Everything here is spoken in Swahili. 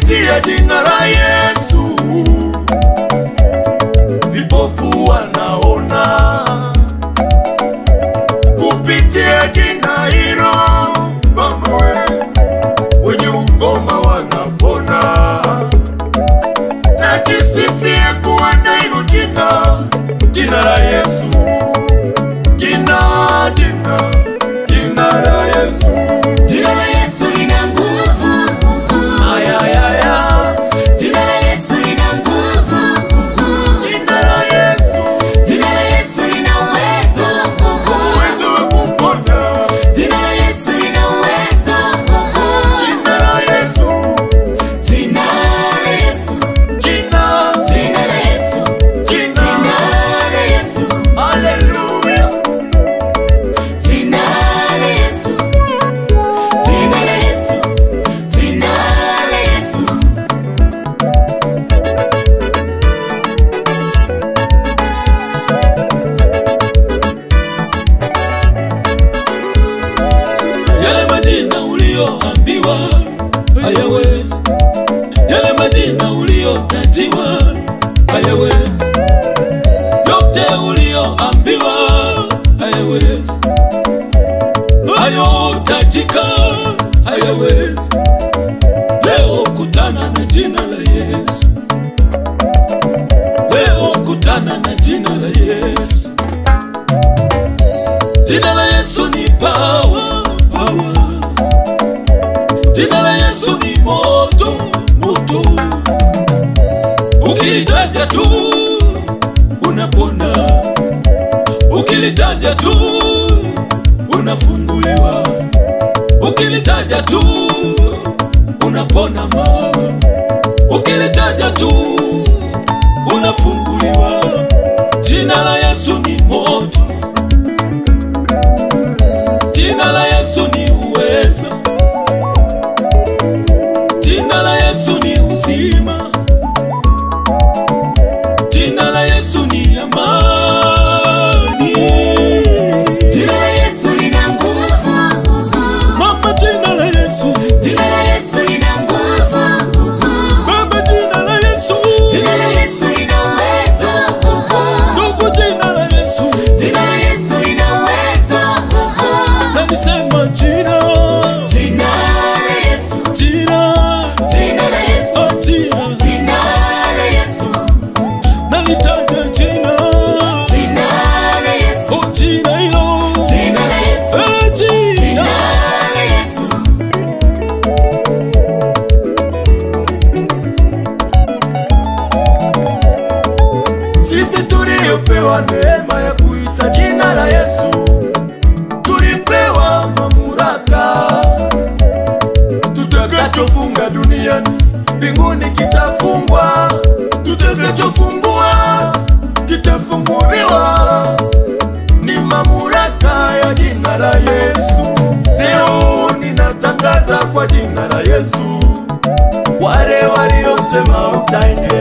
kupitia jina la Yesu vipofu wanaona, kupitia jina hilo mama wenye ukoma wanapona. Na jisifia kuwa na hilo jina, jina la Yesu, jina la Yesu. Jina la Yesu lina nguvu. Jina la Yesu lina nguvu. Jina la Yesu. Jina la Yesu lina uwezo. Uwezo wa kuponya. Jina la Yesu lina uwezo. Jina la Yesu. Jina la Yesu. Jina la Yesu. Jina la Yesu. Hallelujah. Jina la Yesu. Jina la Yesu. Jina la Yesu. Yale majina ulioambiwa hayawezi, yale majina uliotajiwa hayawezi, yote ulioambiwa hayawezi, hayotajika hayawezi. Leo kutana na jina la Yesu, leo kutana na jina la Yesu. Jina la Yesu ni power. Jina la Yesu ni moto. Ukilitaja tu unapona, ukilitaja tu unafunguliwa, ukilitaja tu unapona mama, ukilitaja tu unafunguliwa. Jina la Yesu ni moto. Jina la Yesu ni uwezo. Jina la Yesu ni uzima. Jina la Yesu ni amani. Jina la Yesu lina nguvu. Mama, jina la Yesu. Jina la Yesu lina nguvu. Baba, jina la Yesu. Jina la Yesu lina uwezo. Ndugu, jina la Yesu. Jina la Yesu lina uwezo. Na nisema jina. Jina la Yesu. Jina. Jina la Yesu. Oh, jina. Jina la Yesu. Nalitaja jina. Jina la Yesu. Oh, jina hilo. Jina la Yesu. Oh, Jina jina. la Yesu. Sisi tuliopewa neema ya kuita jina la Yesu, tulipewa mamlaka. Tutakachofunga duniani mbinguni kitafungwa, tutakachofungua kitafunguliwa. Ni mamlaka ya jina la Yesu. Leo ninatangaza kwa jina la Yesu, wale waliosema utaende